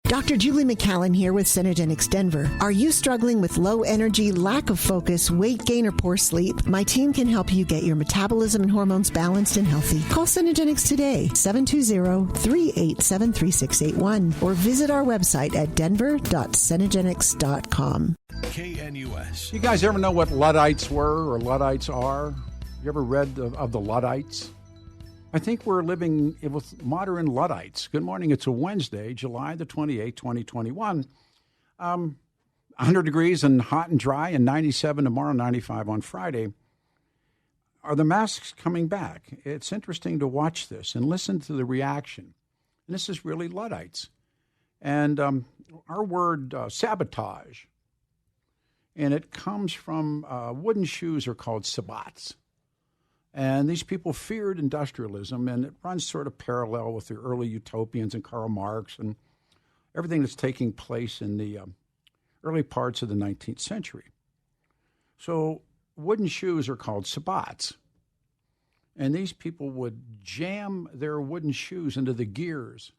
Dr. Julie McCallan here with Synergenics Denver. Are you struggling with low energy, lack of focus, weight gain, or poor sleep? My team can help you get your metabolism and hormones balanced and healthy. Call Synergenics today, 720-387-3681, or visit our website at denver.synergenics.com. KNUS. You guys ever know what Luddites were or Luddites are? You ever read of the Luddites? I think we're living with modern Luddites. Good morning. It's a Wednesday, July the 28th, 2021. 100 degrees and hot and dry, and 97 tomorrow, 95 on Friday. Are the masks coming back? It's interesting to watch this and listen to the reaction. And this is really Luddites. And our word sabotage, and it comes from wooden shoes are called sabots. And these people feared industrialism, and it runs sort of parallel with the early utopians and Karl Marx and everything that's taking place in the early parts of the 19th century. So wooden shoes are called sabots. And these people would jam their wooden shoes into the gears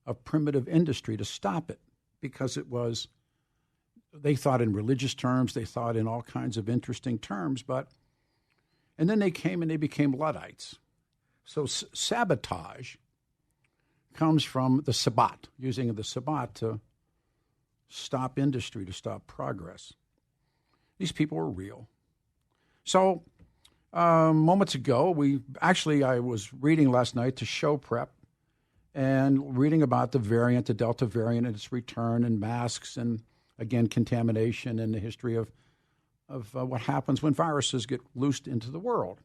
of primitive industry to stop it because it was, they thought in religious terms, they thought in all kinds of interesting terms, and then they came and they became Luddites. So sabotage comes from the sabot, using the sabot to stop industry, to stop progress. These people are real. So moments ago, I was reading last night to show prep and reading about the variant, the Delta variant, and its return, and masks, and again, contamination, and the history of what happens when viruses get loosed into the world.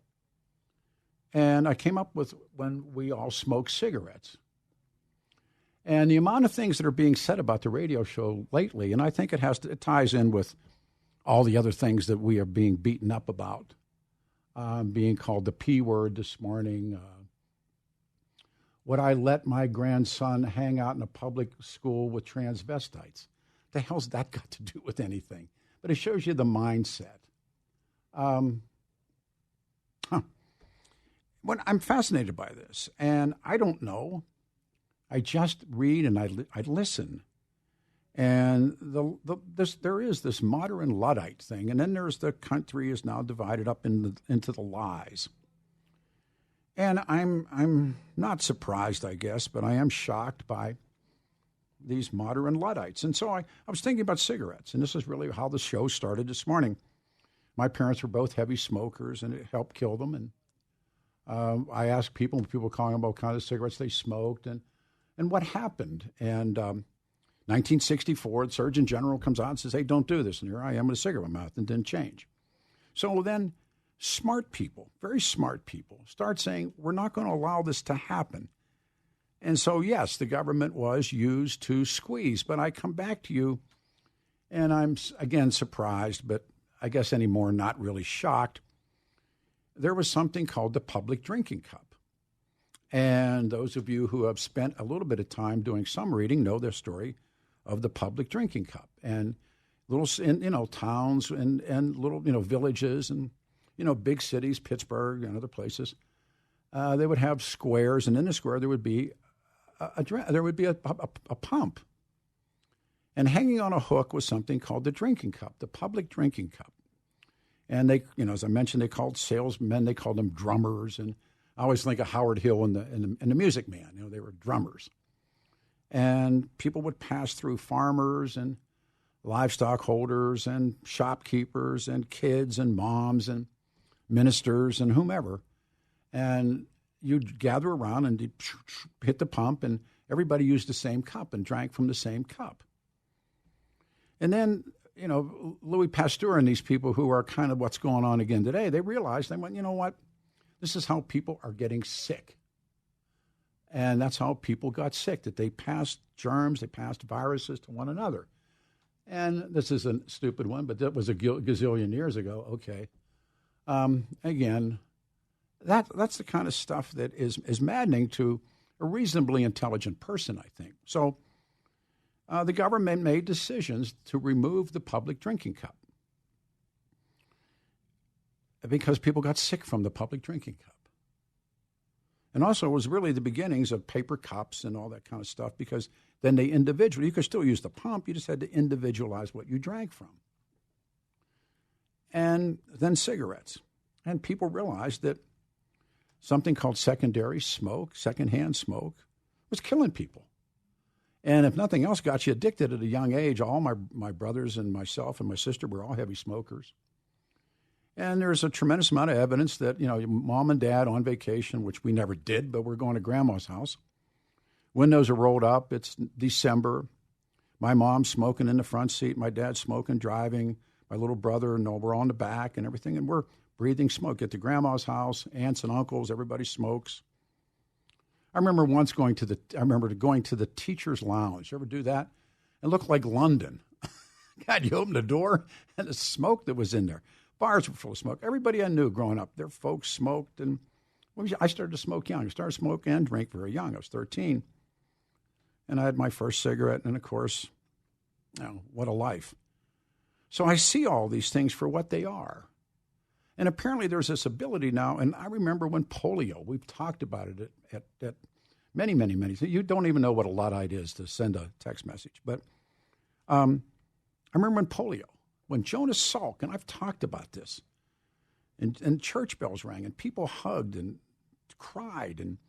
And I came up with when we all smoke cigarettes. And the amount of things that are being said about the radio show lately, and I think it ties in with all the other things that we are being beaten up about, being called the P word this morning. Would I let my grandson hang out in a public school with transvestites? The hell's that got to do with anything? But it shows you the mindset. When I'm fascinated by this, and I don't know. I just read and I listen. And there is this modern Luddite thing, and then there's the country is now divided up into the lies. And I'm not surprised, I guess, but I am shocked by these modern Luddites. And so I was thinking about cigarettes, and this is really how the show started this morning. My parents were both heavy smokers, and it helped kill them. And I asked people calling about what kind of cigarettes they smoked and what happened. And 1964, the Surgeon General comes out and says, hey, don't do this. And here I am with a cigarette in my mouth, and didn't change. So then smart people, very smart people, start saying, we're not going to allow this to happen. And so, yes, the government was used to squeeze. But I come back to you, and I'm, again, surprised, but I guess anymore not really shocked. There was something called the public drinking cup. And those of you who have spent a little bit of time doing some reading know the story of the public drinking cup. And little, towns and little, villages and, big cities, Pittsburgh and other places, they would have squares, and in the square there would be a pump. And hanging on a hook was something called the drinking cup, the public drinking cup. And they, as I mentioned, they called salesmen, they called them drummers. And I always think of Howard Hill and the Music Man. They were drummers. And people would pass through, farmers and livestock holders and shopkeepers and kids and moms and ministers and whomever. And you'd gather around and hit the pump, and everybody used the same cup and drank from the same cup. And then, Louis Pasteur and these people who are kind of what's going on again today, they realized, they went, you know what? This is how people are getting sick. And that's how people got sick, that they passed germs, they passed viruses to one another. And this is a stupid one, but that was a gazillion years ago. Okay. Again, that's the kind of stuff that is maddening to a reasonably intelligent person, I think. So the government made decisions to remove the public drinking cup because people got sick from the public drinking cup. And also it was really the beginnings of paper cups and all that kind of stuff because Then they individually, you could still use the pump, you just had to individualize what you drank from. And then cigarettes. And people realized that something called secondary smoke, secondhand smoke, was killing people. And if nothing else got you addicted at a young age, all my brothers and myself and my sister were all heavy smokers. And there's a tremendous amount of evidence that, mom and dad on vacation, which we never did, but we're going to grandma's house. Windows are rolled up. It's December. My mom's smoking in the front seat. My dad's smoking, driving. My little brother, we're on the back and everything. And we're breathing smoke. Get to grandma's house, aunts and uncles, everybody smokes. I remember going to the teacher's lounge. You ever do that? It looked like London. God, you opened the door and the smoke that was in there. Bars were full of smoke. Everybody I knew growing up, their folks smoked. And I started to smoke young. I started to smoke and drink very young. I was 13. And I had my first cigarette. And, of course, what a life. So I see all these things for what they are. And apparently there's this ability now, and I remember when polio, we've talked about it at many, many, many. You don't even know what a Luddite is to send a text message. But I remember when polio, when Jonas Salk, and I've talked about this, and church bells rang, and people hugged and cried. And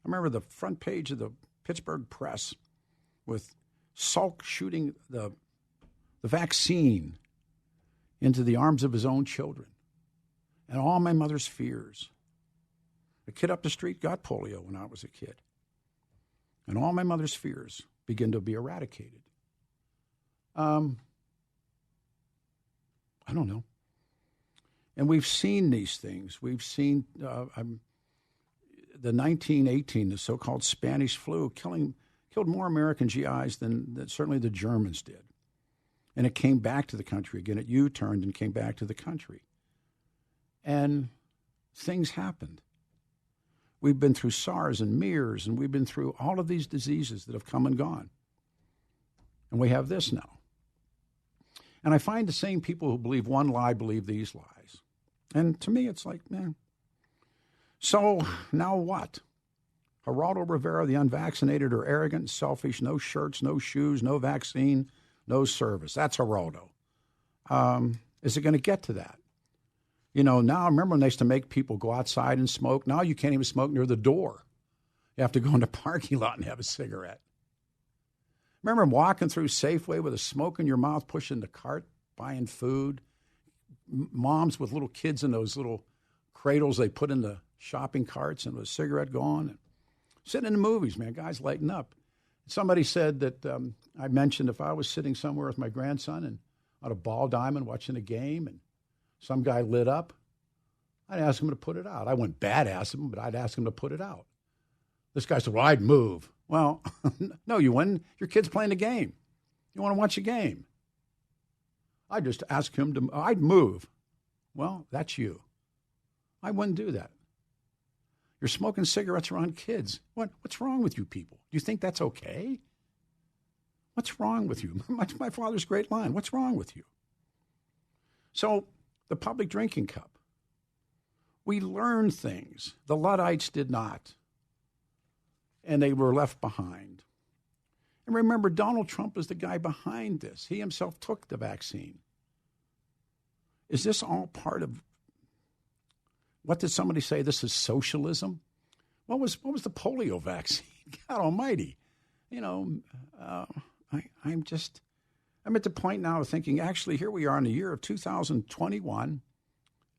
I remember the front page of the Pittsburgh Press with Salk shooting the vaccine into the arms of his own children. And all my mother's fears. A kid up the street got polio when I was a kid. And all my mother's fears begin to be eradicated. I don't know. And we've seen these things. We've seen the 1918, the so-called Spanish flu, killed more American GIs than certainly the Germans did. And it came back to the country again. It U-turned and came back to the country. And things happened. We've been through SARS and MERS, and we've been through all of these diseases that have come and gone. And we have this now. And I find the same people who believe one lie believe these lies. And to me, it's like, man. So now what? Geraldo Rivera, the unvaccinated, are arrogant, selfish, no shirts, no shoes, no vaccine, no service. That's Geraldo. Is it going to get to that? Now I remember when they used to make people go outside and smoke. Now you can't even smoke near the door. You have to go in the parking lot and have a cigarette. Remember walking through Safeway with a smoke in your mouth, pushing the cart, buying food. Moms with little kids in those little cradles they put in the shopping carts and with a cigarette going. And sitting in the movies, man, guys lighting up. Somebody said that I mentioned if I was sitting somewhere with my grandson and on a ball diamond watching a game and some guy lit up, I'd ask him to put it out. I wouldn't badass him, but I'd ask him to put it out. This guy said, well, I'd move. Well, no, you wouldn't. Your kid's playing a game. You want to watch a game. I'd just ask him to, I'd move. Well, that's you. I wouldn't do that. You're smoking cigarettes around kids. What's wrong with you people? Do you think that's okay? What's wrong with you? My father's great line. What's wrong with you? So the public drinking cup. We learned things. The Luddites did not. And they were left behind. And remember, Donald Trump is the guy behind this. He himself took the vaccine. Is this all part of, what did somebody say? This is socialism? What was the polio vaccine? God almighty. I'm at the point now of thinking, actually, here we are in the year of 2021,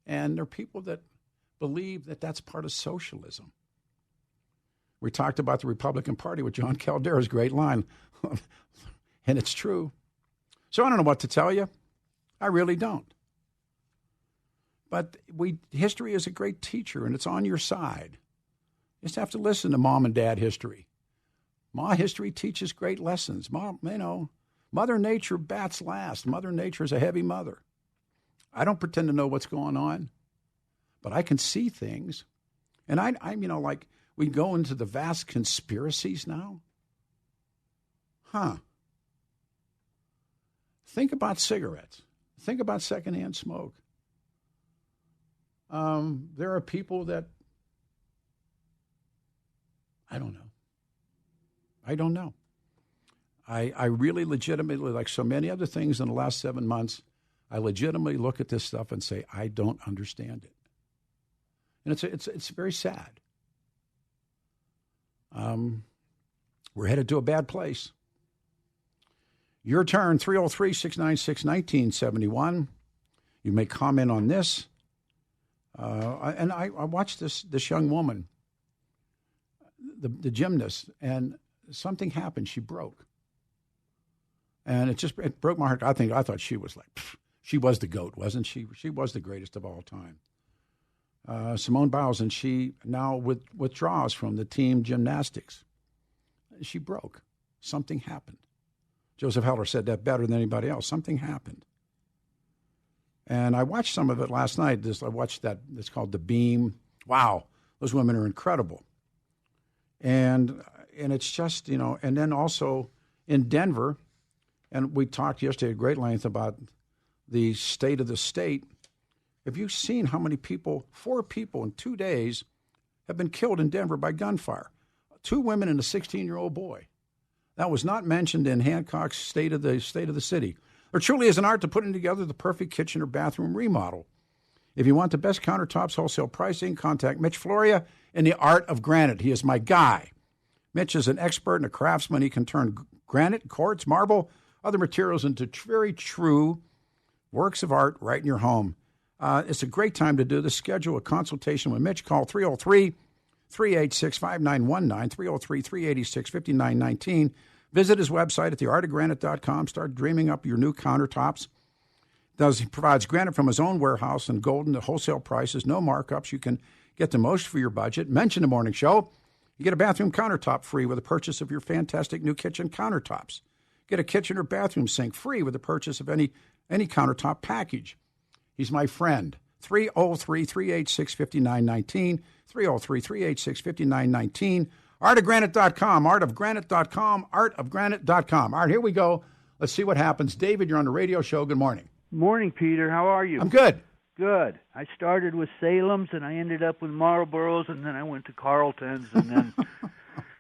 and there are people that believe that that's part of socialism. We talked about the Republican Party with John Caldera's great line, and it's true. So I don't know what to tell you. I really don't. But history is a great teacher, and it's on your side. You just have to listen to mom and dad history. Ma history teaches great lessons. Mother Nature bats last. Mother Nature is a heavy mother. I don't pretend to know what's going on, but I can see things. And like we go into the vast conspiracies now. Think about cigarettes. Think about secondhand smoke. There are people that, I don't know. I really legitimately, like so many other things in the last 7 months, I legitimately look at this stuff and say, I don't understand it. And it's very sad. We're headed to a bad place. Your turn, 303-696-1971. You may comment on this. And I watched this young woman, the gymnast, and something happened. She broke. And it broke my heart. I thought she was like, she was the GOAT, wasn't she? She was the greatest of all time. Simone Biles, and she now withdraws from the team gymnastics. She broke. Something happened. Joseph Heller said that better than anybody else. Something happened. And I watched some of it last night. I watched that. It's called The Beam. Wow, those women are incredible. And it's just, and then also in Denver, and we talked yesterday at great length about the state of the state. Have you seen how many people, 4 people in 2 days, have been killed in Denver by gunfire? 2 women and a 16-year-old boy. That was not mentioned in Hancock's State of the City. There truly is an art to putting together the perfect kitchen or bathroom remodel. If you want the best countertops, wholesale pricing, contact Mitch Floria in the Art of Granite. He is my guy. Mitch is an expert and a craftsman. He can turn granite, quartz, marble, other materials into very true works of art right in your home. It's a great time to do this. Schedule a consultation with Mitch. Call 303-386-5919, 303-386-5919. Visit his website at theartofgranite.com. Start dreaming up your new countertops. He provides granite from his own warehouse in Golden at wholesale prices, no markups. You can get the most for your budget. Mention the morning show. You get a bathroom countertop free with the purchase of your fantastic new kitchen countertops. Get a kitchen or bathroom sink free with the purchase of any countertop package. He's my friend. 303-386-5919, 303-386-5919. Artofgranite.com, artofgranite.com, artofgranite.com. All right, here we go. Let's see what happens. David, you're on the radio show. Good morning. Morning, Peter. How are you? I'm good. Good. I started with Salem's, and I ended up with Marlboros, and then I went to Carlton's, and then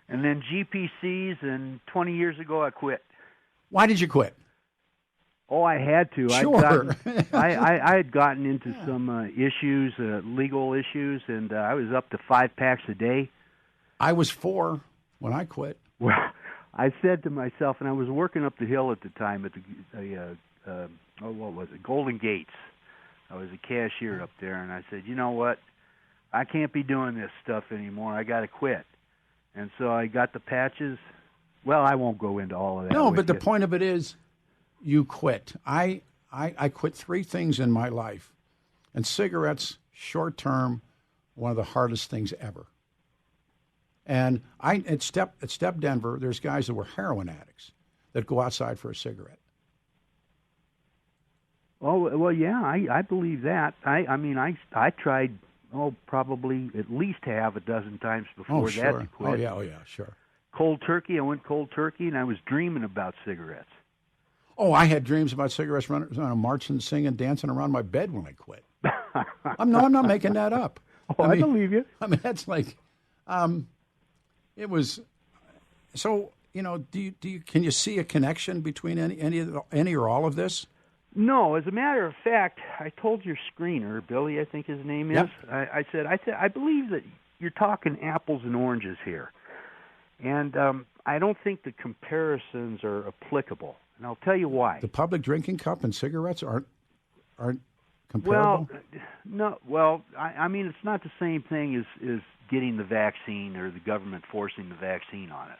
and then GPC's, and 20 years ago I quit. Why did you quit? Oh, I had to. Sure. I had gotten into some issues, legal issues, and I was up to 5 packs a day. I was 4 when I quit. Well, I said to myself, and I was working up the hill at the time at what was it, Golden Gates. I was a cashier up there, and I said, you know what? I can't be doing this stuff anymore. I got to quit. And so I got the patches. Well, I won't go into all of that. No, but the point of it is you quit. I quit 3 things in my life, and cigarettes, short term, one of the hardest things ever. And at Step Denver, there's guys that were heroin addicts that go outside for a cigarette. Oh, well, yeah, I believe that. I mean, I tried, probably at least half a dozen times before that to quit. Oh, yeah, sure. Cold turkey, I went cold turkey, and I was dreaming about cigarettes. Oh, I had dreams about cigarettes running, marching, singing, dancing around my bed when I quit. I'm not making that up. Oh, I believe you. I mean, that's like, it was. So, can you see a connection between any or all of this? No, as a matter of fact, I told your screener, Billy, I think his name is. Yep. I said, I believe that you're talking apples and oranges here, and I don't think the comparisons are applicable, and I'll tell you why. The public drinking cup and cigarettes aren't comparable. Well, no. Well, I mean, it's not the same thing as getting the vaccine or the government forcing the vaccine on us.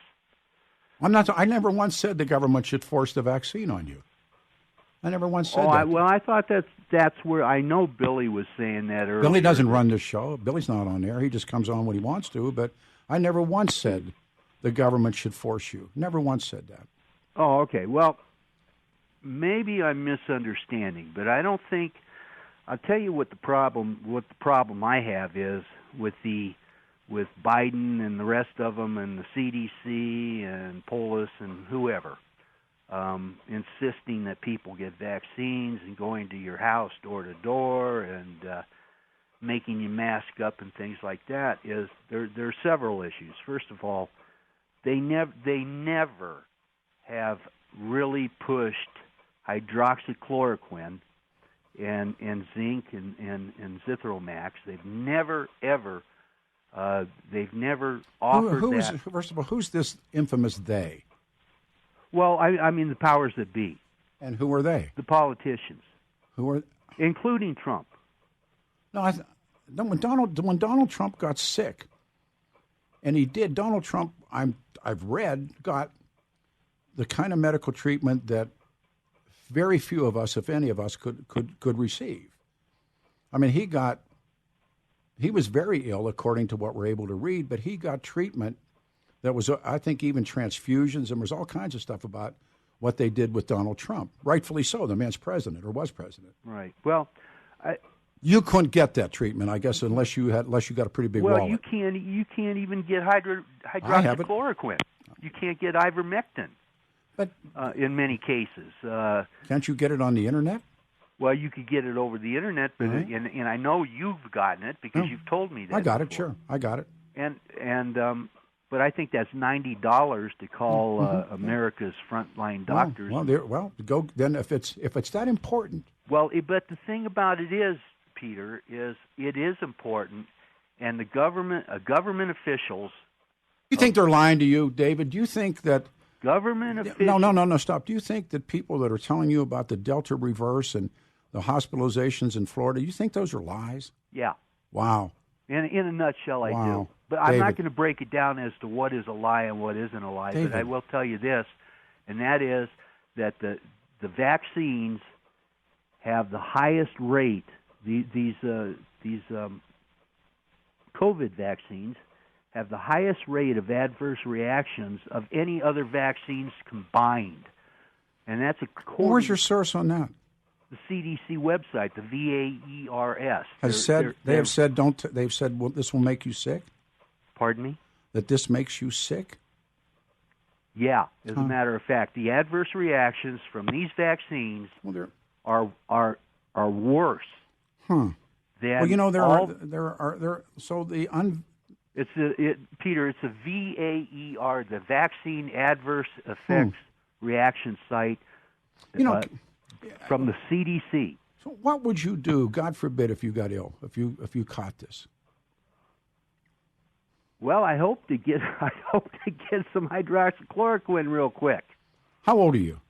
I never once said the government should force the vaccine on you. I never once said that. Well, I thought that's where I know Billy was saying that earlier. Billy doesn't run this show. Billy's not on there. He just comes on when he wants to. But I never once said the government should force you. Never once said that. Oh, okay. Well, maybe I'm misunderstanding, but I don't think. I'll tell you what the problem I have is with Biden and the rest of them and the CDC and Polis and whoever. Insisting that people get vaccines and going to your house door to door and making you mask up and things like that is there are several issues. First of all, they never have really pushed hydroxychloroquine and zinc and zithromax. They've never ever offered that. First of all, who's this infamous they? Well, I mean the powers that be. And who are they? The politicians. Who are? Including Trump. No, when Donald Trump got sick, and he did. Donald Trump, I've read, got the kind of medical treatment that very few of us, if any of us, could receive. I mean, he was very ill, according to what we're able to read, but he got treatment that was, I think, even transfusions, and there was all kinds of stuff about what they did with Donald Trump. Rightfully so. The man's president, or was president. Right. Well, you couldn't get that treatment, I guess, unless you got a pretty big wallet. Well, you can't even get hydroxychloroquine. You can't get ivermectin. But in many cases, can't you get it on the internet? Well, you could get it over the internet, but and I know you've gotten it because you've told me that. I got it. Before. Sure, I got it. But I think that's $90 to call America's frontline doctors. Go then if it's that important. Well, but the thing about it is, Peter, is it is important, and the government officials. You think they're lying to you, David? Do you think that government officials? No, stop. Do you think that people that are telling you about the Delta reverse and the hospitalizations in Florida, you think those are lies? Yeah. Wow. In a nutshell, I do. But David. I'm not going to break it down as to what is a lie and what isn't a lie. David. But I will tell you this, and that is that the vaccines have the highest rate. These COVID vaccines have the highest rate of adverse reactions of any other vaccines combined, and that's according. Where's your source on that? The CDC website, the VAERS. They've said well, this will make you sick. Pardon me? That this makes you sick? Yeah, as a matter of fact, the adverse reactions from these vaccines are worse. Huh. Than well, you know Peter. It's a VAER, the Vaccine Adverse Effects Reaction Site. From the CDC. So, what would you do? God forbid, if you got ill, if you caught this. Well, I hope to get some hydroxychloroquine real quick. How old are you?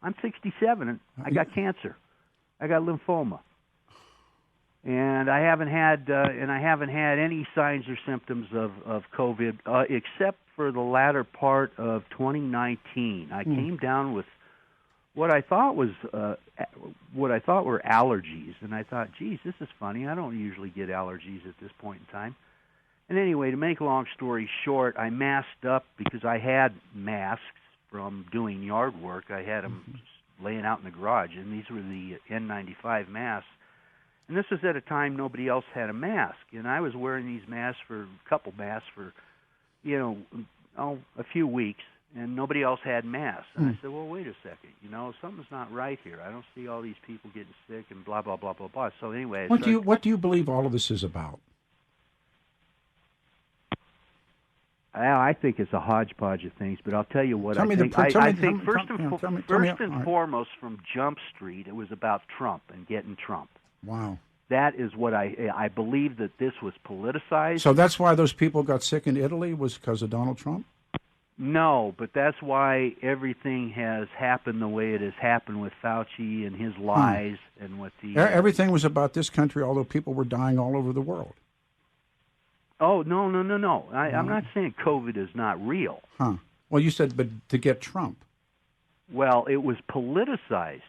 I'm 67, and I got cancer. I got lymphoma, and I haven't had any signs or symptoms of COVID except for the latter part of 2019. I came down with what I thought were allergies, and I thought, geez, this is funny. I don't usually get allergies at this point in time. And anyway, to make a long story short, I masked up because I had masks from doing yard work. I had them laying out in the garage, and these were the N95 masks. And this was at a time nobody else had a mask, and I was wearing these masks for a few weeks. And nobody else had masks. And I said, well, wait a second. Something's not right here. I don't see all these people getting sick and blah, blah, blah, blah, blah. So anyway. What do you believe all of this is about? I think it's a hodgepodge of things, but I'll tell you what I think. I think first and foremost, from Jump Street, it was about Trump and getting Trump. Wow. That is what I believe that this was politicized. So that's why those people got sick in Italy, was because of Donald Trump? No, but that's why everything has happened the way it has happened with Fauci and his lies and with the... Everything was about this country, although people were dying all over the world. Oh, no. I'm not saying COVID is not real. Huh. Well, you said, but to get Trump. Well, it was politicized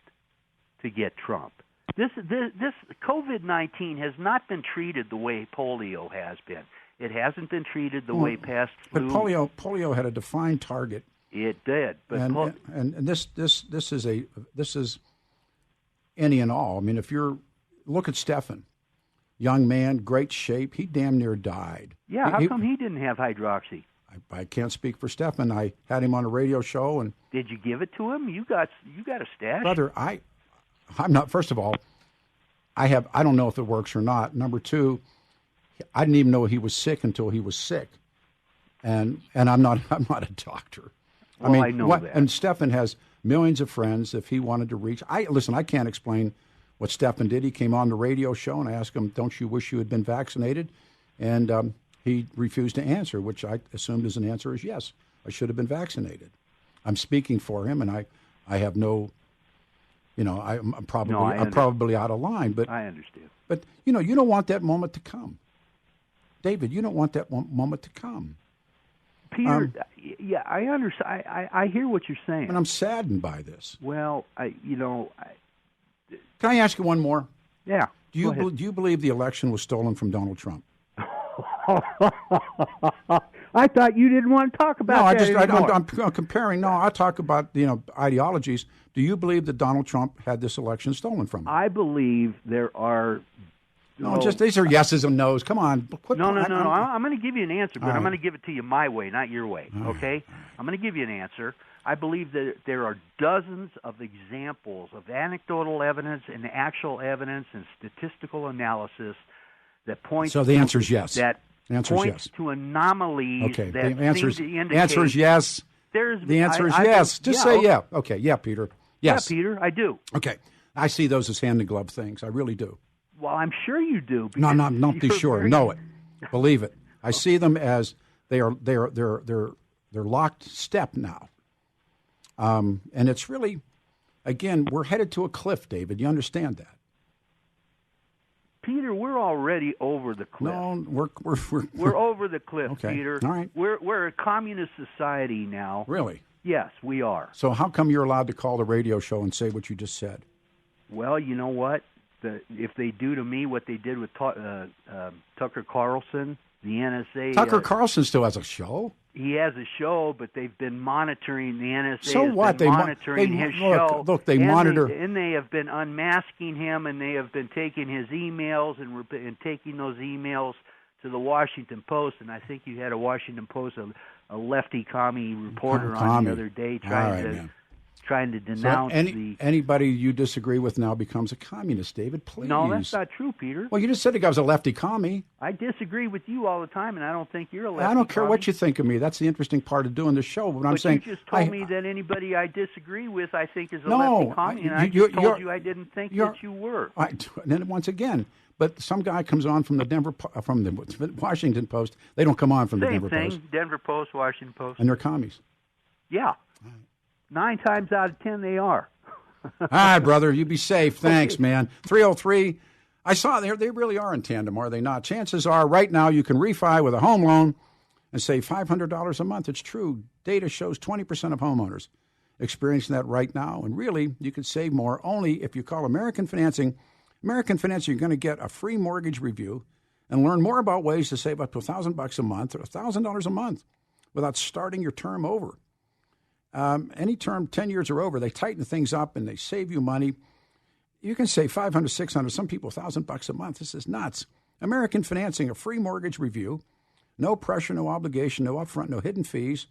to get Trump. This COVID-19 has not been treated the way polio has been. It hasn't been treated the way past flu. But polio had a defined target. It did, but and this is any and all. I mean, if you're look at Stephan, young man, great shape. He damn near died. Yeah, how come he didn't have hydroxy? I can't speak for Stephan. I had him on a radio show, and did you give it to him? You got a stash, brother. I'm not. First of all, I don't know if it works or not. Number two, I didn't even know he was sick until he was sick, and I'm not a doctor. Well, I know that. And Stefan has millions of friends. If he wanted to reach, I can't explain what Stefan did. He came on the radio show, and I asked him, "Don't you wish you had been vaccinated?" And he refused to answer, which I assumed as an answer is yes, I should have been vaccinated. I'm speaking for him, and I have no, I'm probably out of line. But I understand. But you don't want that moment to come, David. You don't want that moment to come. Peter, yeah, I understand. I hear what you're saying, and I'm saddened by this. Well, Can I ask you one more? Yeah. Do you believe the election was stolen from Donald Trump? I thought you didn't want to talk about that. I'm comparing. No, I talk about ideologies. Do you believe that Donald Trump had this election stolen from him? I believe there are. These are yeses and nos. Come on. No. I'm going to give you an answer, but I'm going to give it to you my way, not your way. Okay? I'm going to give you an answer. I believe that there are dozens of examples of anecdotal evidence and actual evidence and statistical analysis that points. So the answer is yes. That points yes. to anomalies that seem to indicate. The answer is yes. The answer is yes. Just say yeah. Okay, yeah, Peter. Yes. Yeah, Peter, I do. Okay. I see those as hand-in-glove things. I really do. Well, I'm sure you do. No, not be sure. Know it. Believe it. I see them as they're locked step now. And it's really, again, we're headed to a cliff, David. You understand that? Peter, we're already over the cliff. No, we're over the cliff, okay. Peter. All right. We're a communist society now. Really? Yes, we are. So how come you're allowed to call the radio show and say what you just said? Well, you know what? If they do to me what they did with Tucker Carlson, the NSA. Tucker Carlson still has a show? He has a show, but they've been monitoring the NSA. So what? Been monitoring his show. Look, they monitor. And they have been unmasking him, and they have been taking his emails and taking those emails to the Washington Post. And I think you had a Washington Post, a lefty commie reporter on the other day trying to denounce anybody you disagree with now becomes a communist, David. Please. No, that's not true, Peter. Well, you just said the guy was a lefty commie. I disagree with you all the time, and I don't think you're a lefty I don't care commie. what you think of me. That's the interesting part of doing the show. But I'm saying you just told me that anybody I disagree with I think is a lefty commie, and I just told you I didn't think that you were. And then once again, but some guy comes on from the Washington Post. They don't come on from the Denver Post. Same thing, Denver Post, Washington Post. And they're commies. Yeah. 9 times out of 10 they are. All right, brother, you be safe. Thanks, man. 303. I saw they really are in tandem, are they not? Chances are right now you can refi with a home loan and save $500 a month. It's true. Data shows 20% of homeowners experiencing that right now. And really, you could save more only if you call American Financing. American Financing, you're going to get a free mortgage review and learn more about ways to save up to $1,000 a month or $1,000 a month without starting your term over. Any term, 10 years or over, they tighten things up and they save you money. You can save $500, $600, some people $1,000 a month. This is nuts. American Financing, a free mortgage review. No pressure, no obligation, no upfront, no hidden fees.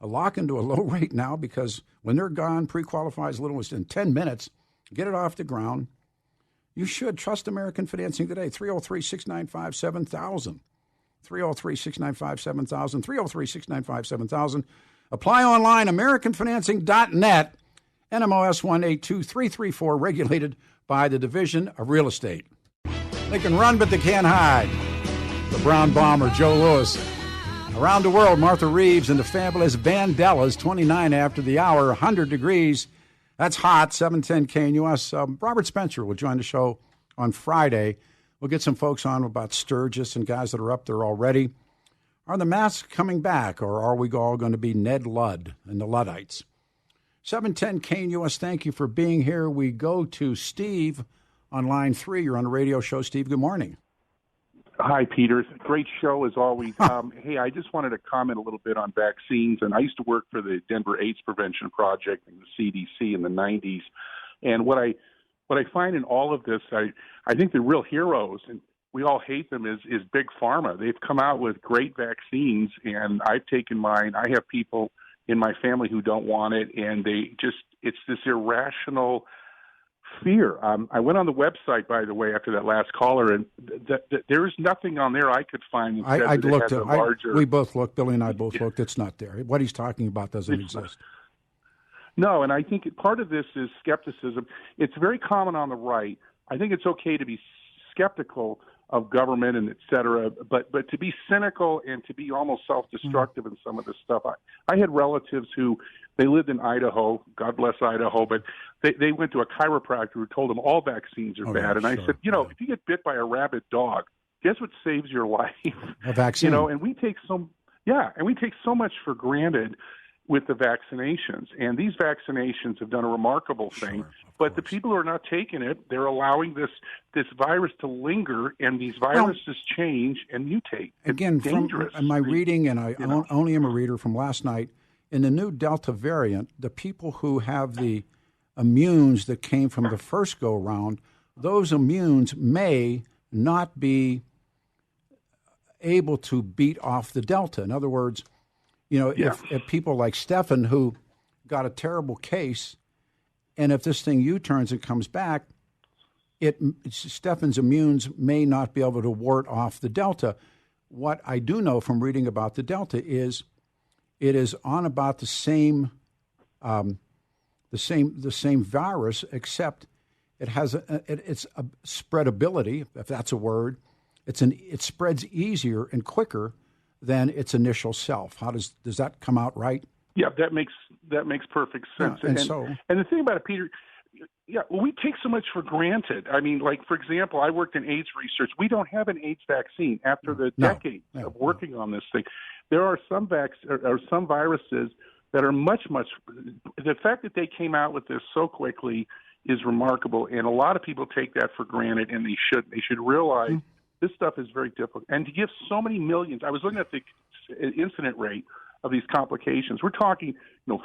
A lock into a low rate now because when they're gone, pre-qualify as little as in 10 minutes. Get it off the ground. You should trust American Financing today. 303-695-7000. 303-695-7000. 303-695-7000. Apply online, AmericanFinancing.net, NMLS 182334, regulated by the Division of Real Estate. They can run, but they can't hide. The Brown Bomber, Joe Louis. Around the world, Martha Reeves and the fabulous Vandellas, 29 after the hour, 100 degrees. That's hot, 710 KNUS. Robert Spencer will join the show on Friday. We'll get some folks on about Sturgis and guys that are up there already. Are the masks coming back, or are we all going to be Ned Ludd and the Luddites? 710 KNUS, thank you for being here. We go to Steve on line 3. You're on the radio show. Steve, good morning. Hi, Peter. Great show as always. Hey, I just wanted to comment a little bit on vaccines. And I used to work for the Denver AIDS Prevention Project and the CDC in the 90s. And what I find in all of this, I think the real heroes, and we all hate them, is Big Pharma. They've come out with great vaccines, and I've taken mine. I have people in my family who don't want it, and it's this irrational fear. I went on the website, by the way, after that last caller, and there is nothing on there I could find that says I that looked it has at a larger. we both looked. Billy and I both looked. It's not there. What he's talking about doesn't exist. No, and I think part of this is skepticism. It's very common on the right. I think it's okay to be skeptical of government and et cetera, but to be cynical and to be almost self-destructive in some of this stuff. I had relatives who, they lived in Idaho, God bless Idaho, but they went to a chiropractor who told them all vaccines are bad. And I said, if you get bit by a rabid dog, guess what saves your life? A vaccine. And we take so much for granted with the vaccinations. And these vaccinations have done a remarkable thing. But the people who are not taking it, they're allowing this virus to linger, and these viruses change and mutate. Again, it's dangerous. From my reading, and I only am a reader from last night, in the new Delta variant, the people who have the immunes that came from the first go-round, those immunes may not be able to beat off the Delta. In other words, if people like Stefan, who got a terrible case, and if this thing U-turns and comes back, Stefan's immunes may not be able to ward off the Delta. What I do know from reading about the Delta is it is on about the same virus, except it has it's a spreadability, if that's a word. It spreads easier and quicker than its initial self. Does that come out right? Yeah, that makes perfect sense. Yeah, and the thing about it, Peter, we take so much for granted. I mean, like, for example, I worked in AIDS research. We don't have an AIDS vaccine after the decades of working on this thing. There are some some viruses that are much. The fact that they came out with this so quickly is remarkable, and a lot of people take that for granted, and they should. They should realize this stuff is very difficult. And to give so many millions, I was looking at the incident rate of these complications. We're talking,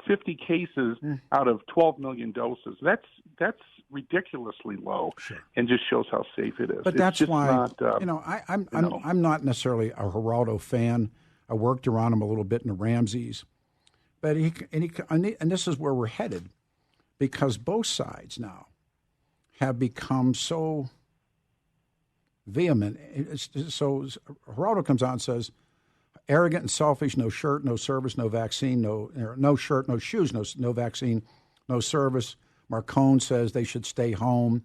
50 cases out of 12 million doses. That's ridiculously low, and just shows how safe it is. But that's why I'm not necessarily a Geraldo fan. I worked around him a little bit in the Ramses, but and this is where we're headed, because both sides now have become so vehement. So Geraldo comes out and says, arrogant and selfish, no shirt, no service, no vaccine, no shirt, no shoes, no vaccine, no service. Marcone says they should stay home.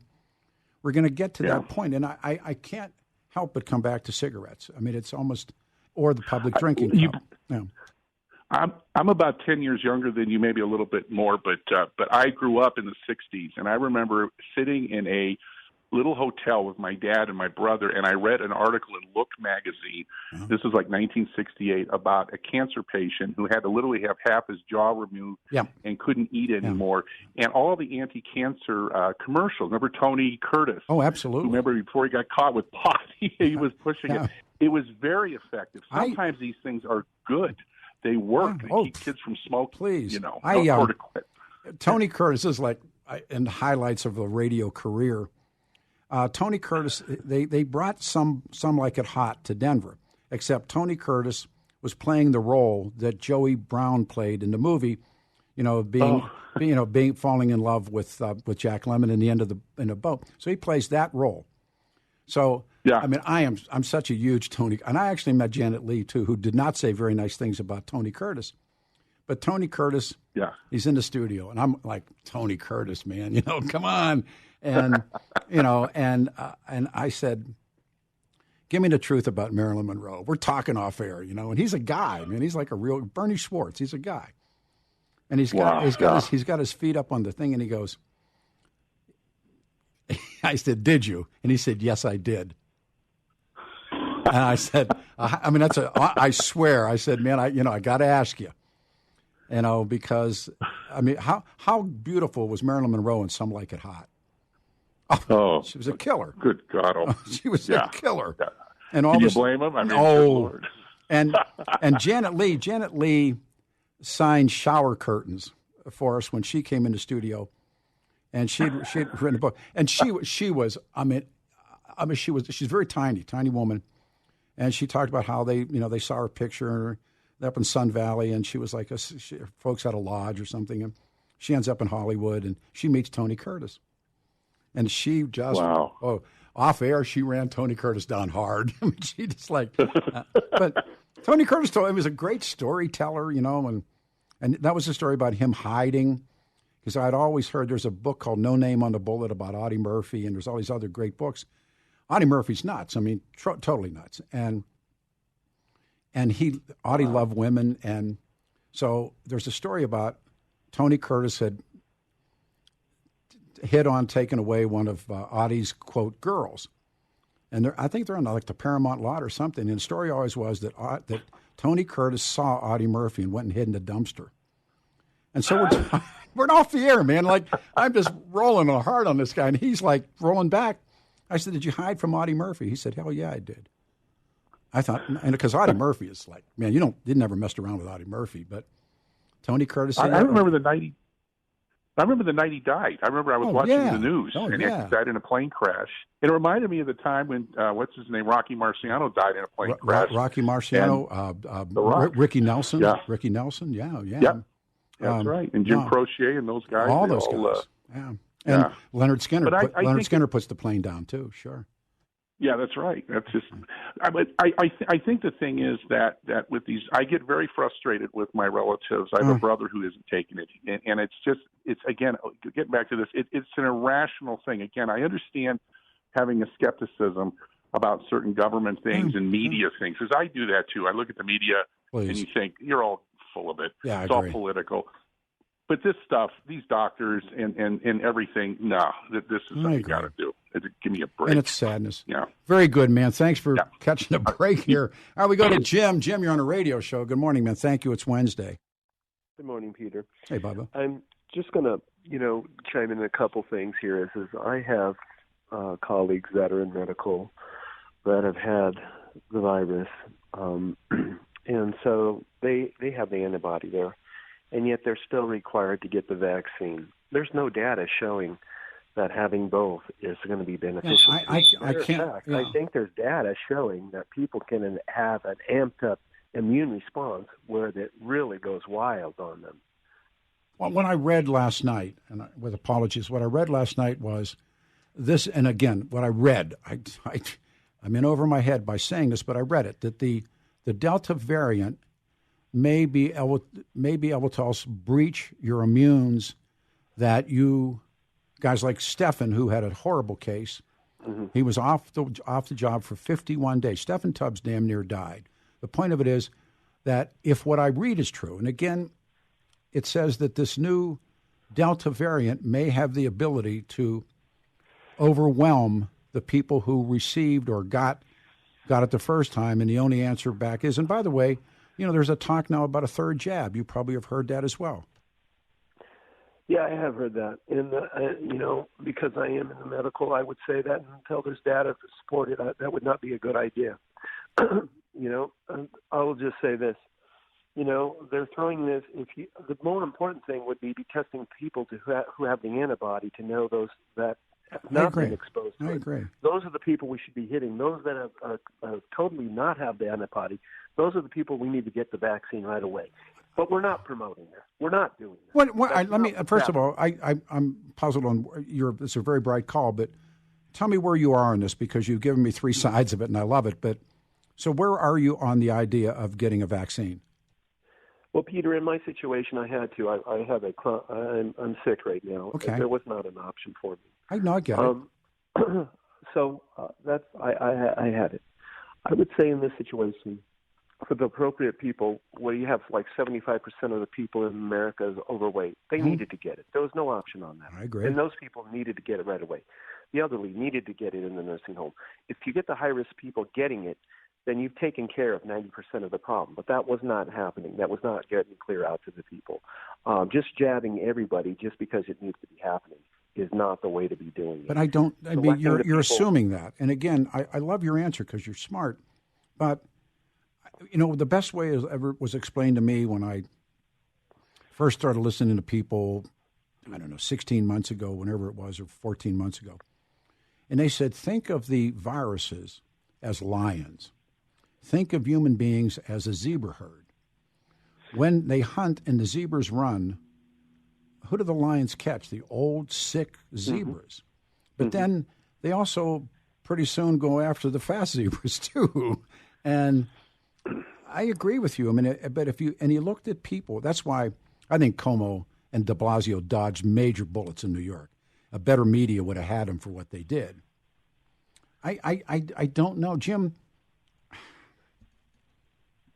We're going to get to that point, and I can't help but come back to cigarettes. I mean, it's almost, or the public drinking. I'm about 10 years younger than you, maybe a little bit more, but I grew up in the 60s, and I remember sitting in a little hotel with my dad and my brother, and I read an article in Look magazine. This was like 1968, about a cancer patient who had to literally have half his jaw removed and couldn't eat anymore. And all the anti-cancer commercials. Remember Tony Curtis? Oh, absolutely. Remember before he got caught with pot, he was pushing it. It was very effective. Sometimes these things are good. They work. They keep kids from smoking. Please. Tony Curtis is like in highlights of the radio career. Tony Curtis, they brought some Like It Hot to Denver, except Tony Curtis was playing the role that Joey Brown played in the movie, being falling in love with Jack Lemmon in the end of in the boat. So he plays that role. So I mean, I'm such a huge Tony, and I actually met Janet Leigh too, who did not say very nice things about Tony Curtis, but Tony Curtis, he's in the studio, and I'm like, Tony Curtis, man, come on. And, and I said, give me the truth about Marilyn Monroe. We're talking off air, and he's a guy, man. He's like a real Bernie Schwartz. He's a guy. And he's got his feet up on the thing, and he goes, I said, did you? And he said, yes, I did. And I said, I swear, I said, man, I got to ask you, because, I mean, how beautiful was Marilyn Monroe in Some Like It Hot? Oh, she was a killer. Good God. She was a killer. Yeah. And all Can you blame him? I mean, Lord. and Janet Leigh signed shower curtains for us when she came in the studio, and she'd written a book. And she's very tiny woman, and she talked about how they saw her picture up in Sun Valley, and she was like, folks had a lodge or something, and she ends up in Hollywood, and she meets Tony Curtis. And she just, off air, she ran Tony Curtis down hard. I mean, she just but Tony Curtis told him he was a great storyteller, and that was a story about him hiding. Because I'd always heard there's a book called No Name on the Bullet about Audie Murphy, and there's all these other great books. Audie Murphy's nuts. I mean, totally nuts. And Audie loved women. And so there's a story about Tony Curtis had hit on taking away one of Audie's, quote, girls. And I think they're on like the Paramount lot or something. And the story always was that Tony Curtis saw Audie Murphy and went and hid in the dumpster. And so we're off the air, man. Like, I'm just rolling hard on this guy, and he's like rolling back. I said, "Did you hide from Audie Murphy?" He said, "Hell yeah, I did." I thought, and because Audie Murphy is like, man, you didn't ever messed around with Audie Murphy, but Tony Curtis. I remember the night he died. I remember I was watching the news, and he died in a plane crash. And it reminded me of the time when what's his name, Rocky Marciano, died in a plane crash. Rocky Marciano, Ricky Nelson, Ricky Nelson, yeah. That's right, and Jim Croce and those guys. All those guys, And Leonard Skinner. Leonard Skinner puts the plane down too. Sure. Yeah, that's right. That's just. I think the thing is that with these, I get very frustrated with my relatives. I have a brother who isn't taking it, and it's again getting back to this. It's an irrational thing. Again, I understand having a skepticism about certain government things and media things, because I do that too. I look at the media and you think you're all full of it. Yeah, it's all political. But this stuff, these doctors and everything, this is something you got to do. Give me a break. And it's sadness. Yeah. Very good, man. Thanks for catching a break here. All right, we go to Jim. Jim, you're on a radio show. Good morning, man. Thank you. It's Wednesday. Good morning, Peter. Hey, Bubba. I'm just going to, chime in a couple things here. Is I have colleagues that are in medical that have had the virus, and so they have the antibody there. And yet they're still required to get the vaccine. There's no data showing that having both is going to be beneficial. I can't. I think there's data showing that people can have an amped-up immune response where it really goes wild on them. Well, what I read last night, and with apologies, what I read last night was this, and again, what I read, I'm in over my head by saying this, but I read it, that the Delta variant may be able to also breach your immunes, that you guys like Stephan, who had a horrible case, he was off the job for 51 days. Stephan Tubbs damn near died. The point of it is that if what I read is true, and again, it says that this new Delta variant may have the ability to overwhelm the people who received or got it the first time, and the only answer back is, and by the way, there's a talk now about a third jab. You probably have heard that as well. Yeah, I have heard that. And, because I am in the medical, I would say that until there's data to support it, that would not be a good idea. I will just say this. They're throwing this. The more important thing would be testing people who have the antibody to know those that have not been exposed to it. I agree. Those are the people we should be hitting. Those that have totally not have the antibody, those are the people we need to get the vaccine right away. But we're not promoting that. We're not doing that. First of all, I'm puzzled on it's a very bright call, but tell me where you are on this, because you've given me three sides of it, and I love it. But so where are you on the idea of getting a vaccine? Well, Peter, in my situation, I had to. I'm sick right now. Okay. There was not an option for me. I get it. So I had it. I would say in this situation, for the appropriate people, where you have like 75% of the people in America is overweight, they needed to get it. There was no option on that. I agree. And those people needed to get it right away. The elderly needed to get it in the nursing home. If you get the high-risk people getting it, then you've taken care of 90% of the problem. But that was not happening. That was not getting clear out to the people. Just jabbing everybody just because it needs to be happening is not the way to be doing it. But you're assuming that. And again, I love your answer because you're smart. But, the best way ever was explained to me when I first started listening to people, 16 months ago, whenever it was, or 14 months ago. And they said, think of the viruses as lions. Think of human beings as a zebra herd. When they hunt and the zebras run, who do the lions catch? The old, sick zebras. But then they also pretty soon go after the fast zebras too. And I agree with you. I mean, but if you looked at people, that's why I think Cuomo and de Blasio dodged major bullets in New York. A better media would have had them for what they did. I don't know, Jim.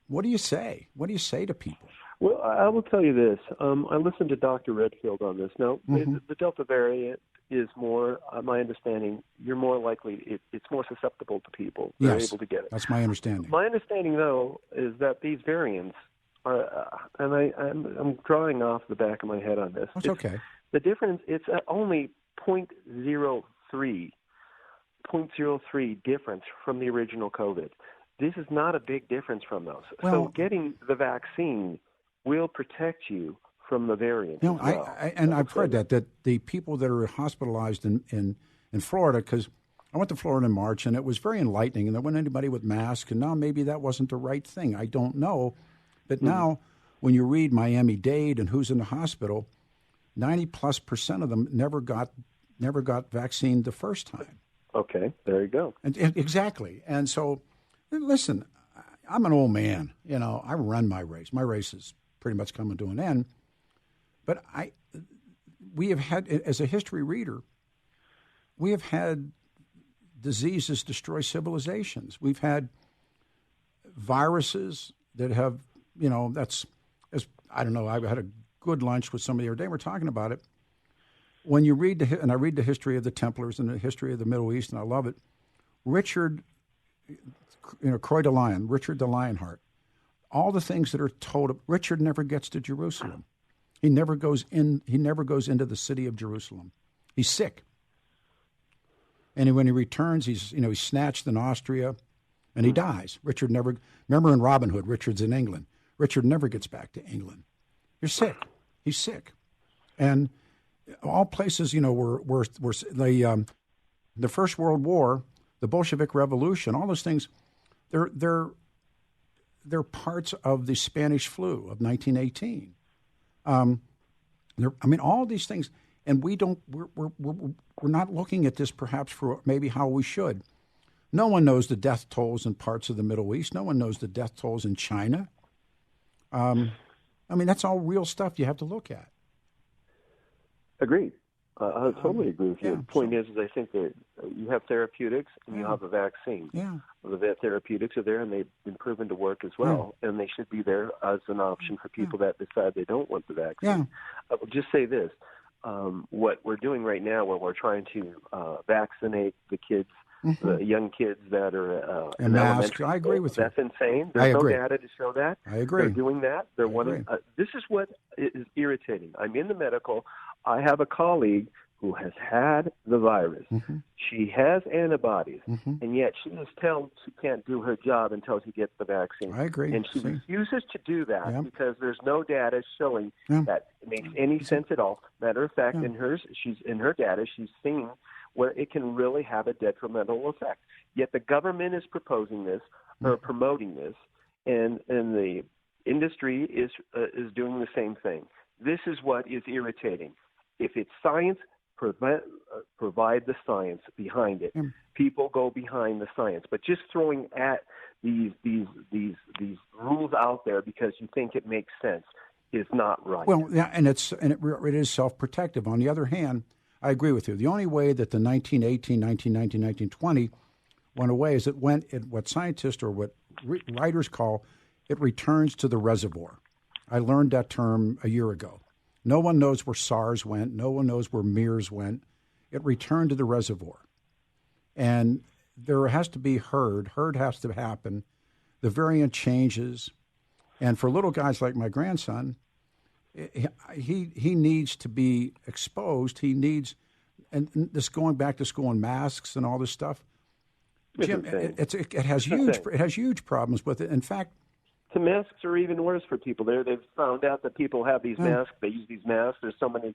What do you say? What do you say to people? Well, I will tell you this. I listened to Dr. Redfield on this. Now, the Delta variant is more, my understanding, you're more likely, it's more susceptible to people. They're able to get it. That's my understanding. My understanding, though, is that these variants are, and I'm drawing off the back of my head on this. That's okay. The difference, it's only 0.03 difference from the original COVID. This is not a big difference from those. Well, so getting the vaccine will protect you from the variant. No, I've heard that the people that are hospitalized in Florida, because I went to Florida in March, and it was very enlightening, and there wasn't anybody with masks, and now maybe that wasn't the right thing. I don't know. But now when you read Miami-Dade and who's in the hospital, 90+% of them never got vaccinated the first time. Okay, there you go. And exactly. And so, listen, I'm an old man. I run my race. My race is pretty much coming to an end. But we have had, as a history reader, we have had diseases destroy civilizations. We've had viruses that have, I don't know, I had a good lunch with somebody the other day. We're talking about it. When you read and I read the history of the Templars and the history of the Middle East, and I love it. Richard, Croix de Lion, Richard the Lionheart, all the things that are told. Richard never gets to Jerusalem. He never goes in. He never goes into the city of Jerusalem. He's sick, and when he returns, he's snatched in Austria, and he dies. Richard never. Remember in Robin Hood, Richard's in England. Richard never gets back to England. You're sick. He's sick, and all places, were the First World War, the Bolshevik Revolution, all those things. They're parts of the Spanish flu of 1918. All these things, and we're not looking at this perhaps for maybe how we should. No one knows the death tolls in parts of the Middle East. No one knows the death tolls in China. That's all real stuff you have to look at. Agreed. I totally agree with you. The point is I think that you have therapeutics and you have a vaccine. Yeah. The therapeutics are there, and they've been proven to work as well, and they should be there as an option for people that decide they don't want the vaccine. Yeah. I will just say this. What we're doing right now, where we're trying to vaccinate the kids, the young kids that are in elementary. I agree with you. That's insane. There's no data to show that. I agree. They're doing that. They're wanting. This is what is irritating. I'm in the medical. I have a colleague who has had the virus. She has antibodies, and yet she is told she can't do her job until she gets the vaccine. I agree. And she refuses to do that because there's no data showing that it makes any sense at all. Matter of fact, in her data, she's seen where it can really have a detrimental effect. Yet the government is proposing this or promoting this, and the industry is doing the same thing. This is what is irritating. If it's science, provide the science behind it. People go behind the science, but just throwing at these rules out there because you think it makes sense is not right. Well, yeah, and it is self-protective. On the other hand, I agree with you. The only way that the 1918, 1919, 1920 went away is it went in what scientists or what writers call it returns to the reservoir. I learned that term a year ago. No one knows where SARS went. No one knows where MERS went. It returned to the reservoir. And there has to be herd. Herd has to happen. The variant changes. And for little guys like my grandson, he needs to be exposed. He needs, and this going back to school and masks and all this stuff. Jim, it has huge problems with it. In fact, the masks are even worse for people. They've found out that people have these masks. They use these masks. There's so many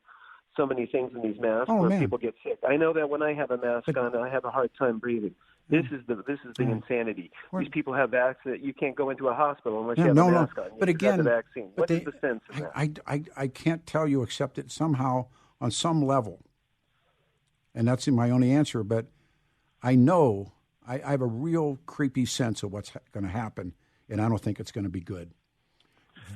things in these masks where people get sick. I know that when I have a mask on, I have a hard time breathing. This is the insanity. These people have vaccines. You can't go into a hospital unless you have a mask on. But again, the vaccine. What is the sense of that? I can't tell you except that somehow, on some level, And that's my only answer. But I know I have a real creepy sense of what's going to happen, and I don't think it's going to be good.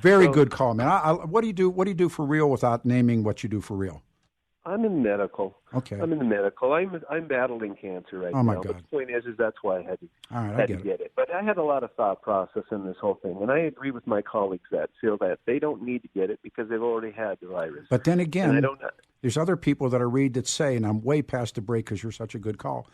Very good call, man. What do you do? What do you do for real without naming what you do for real? I'm in medical. Okay. I'm in the medical. I'm battling cancer right now. Oh my God. But the point is that's why I had to get it. But I had a lot of thought process in this whole thing, and I agree with my colleagues that feel that they don't need to get it because they've already had the virus. But then again, and there's other people that I read that say, and I'm way past the break because you're such a good call.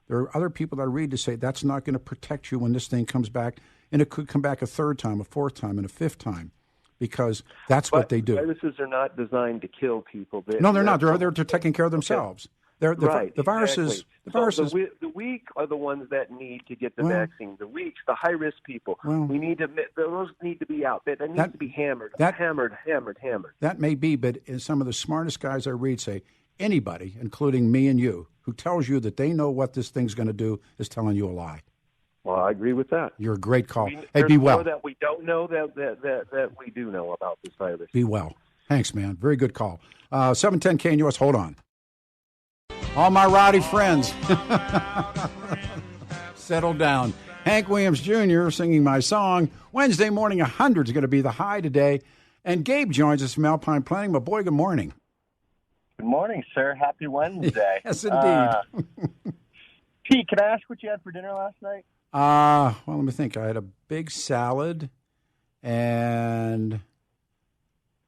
There are other people that I read to say that's not going to protect you when this thing comes back, and it could come back a third time, a fourth time, and a fifth time. Because that's what they do. Viruses are not designed to kill people. No, they're not. They're taking care of themselves. Right, The viruses. Exactly. The weak are the ones that need to get the vaccine. The weak, the high-risk people. Those need to be out. That needs to be hammered. Hammered. That may be, but some of the smartest guys I read say anybody, including me and you, who tells you that they know what this thing's going to do is telling you a lie. Well, I agree with that. You're a great call. Hey, be well. More that we don't know that we do know about this virus. Be well. Thanks, man. Very good call. 710 KNUS, hold on. All my rowdy friends, settle down. Hank Williams Jr. singing my song. Wednesday morning, 100 is going to be the high today. And Gabe joins us from Alpine Planning. My boy, good morning. Good morning, sir. Happy Wednesday. Yes, indeed. Pete, can I ask what you had for dinner last night? Well, let me think. I had a big salad, and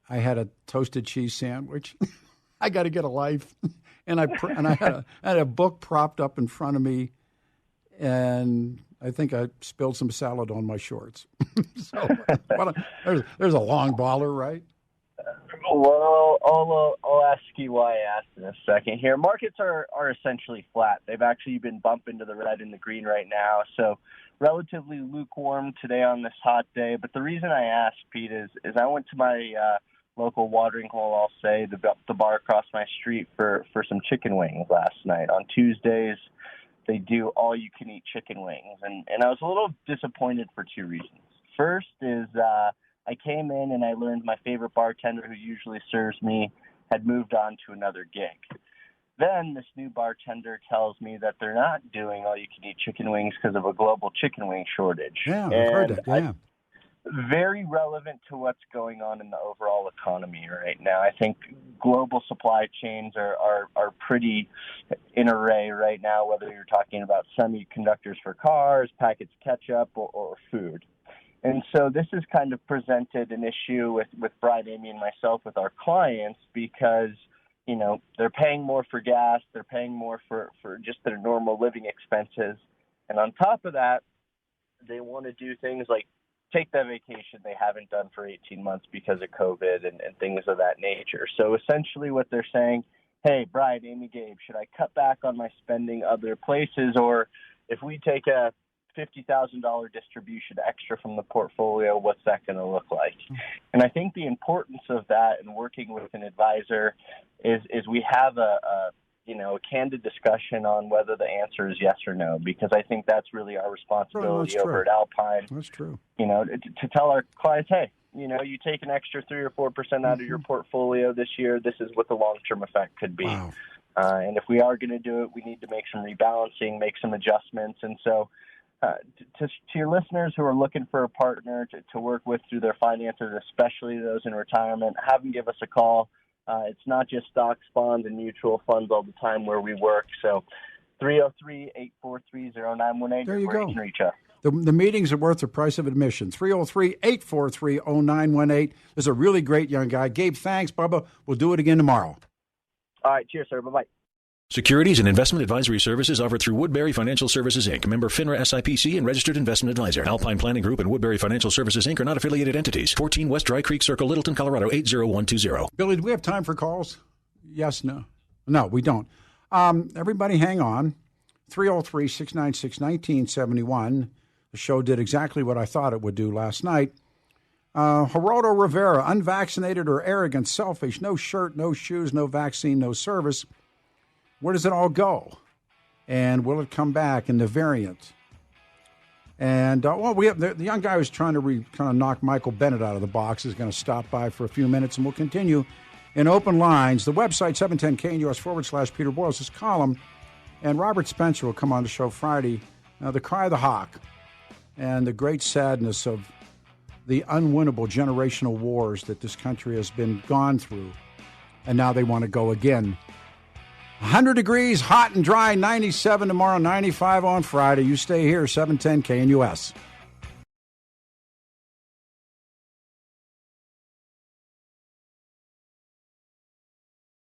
I had a toasted cheese sandwich. I got to get a life, and I had a book propped up in front of me, and I think I spilled some salad on my shorts. So there's a long baller, right? Well, I'll ask you why I asked in a second here. Markets are essentially flat. They've actually been bumping to the red and the green right now, so relatively lukewarm today on this hot day. But the reason I asked, Pete, is I went to my local watering hole, I'll say, the bar across my street for some chicken wings last night. On Tuesdays, they do all-you-can-eat chicken wings, and I was a little disappointed for two reasons. First is I came in and I learned my favorite bartender who usually serves me had moved on to another gig. Then this new bartender tells me that they're not doing all-you-can-eat chicken wings because of a global chicken wing shortage. Yeah, I've heard that, yeah. Very relevant to what's going on in the overall economy right now. I think global supply chains are pretty in array right now, whether you're talking about semiconductors for cars, packaged ketchup, or food. And so this has kind of presented an issue with Brian, Amy, and myself with our clients because, you know, they're paying more for gas, they're paying more for just their normal living expenses. And on top of that, they want to do things like take that vacation they haven't done for 18 months because of COVID and things of that nature. So essentially what they're saying, hey, Brian, Amy, Gabe, should I cut back on my spending other places? Or if we take a $50,000 distribution extra from the portfolio, what's that going to look like? And I think the importance of that and working with an advisor is we have a candid discussion on whether the answer is yes or no, because I think that's really our responsibility over at Alpine. That's true. You know, to tell our clients, hey, you know, you take an extra 3 or 4% out of your portfolio this year, this is what the long-term effect could be. Wow. And if we are going to do it, we need to make some rebalancing, make some adjustments. And so to your listeners who are looking for a partner to work with through their finances, especially those in retirement, have them give us a call. It's not just stocks, bonds, and mutual funds all the time where we work. So 303-843-0918 there you is where go. you can reach us. The meetings are worth the price of admission. 303-843-0918. This is a really great young guy. Gabe, thanks, Bubba. We'll do it again tomorrow. All right. Cheers, sir. Bye-bye. Securities and investment advisory services offered through Woodbury Financial Services, Inc., member FINRA SIPC and registered investment advisor. Alpine Planning Group and Woodbury Financial Services, Inc. are not affiliated entities. 14 West Dry Creek Circle, Littleton, Colorado, 80120. Billy, do we have time for calls? Yes, no. No, we don't. Everybody hang on. 303-696-1971. The show did exactly what I thought it would do last night. Geraldo Rivera, unvaccinated or arrogant, selfish, no shirt, no shoes, no vaccine, no service. Where does it all go? And will it come back in the variant? And, we have the young guy who's trying to kind of knock Michael Bennett out of the box is going to stop by for a few minutes, and we'll continue in open lines. The website, 710KNUS/Peter Boyles, his column. And Robert Spencer will come on the show Friday. The Cry of the Hawk and the great sadness of the unwinnable generational wars that this country has been gone through. And now they want to go again. 100 degrees, hot and dry, 97 tomorrow, 95 on Friday. You stay here, 710 KNUS.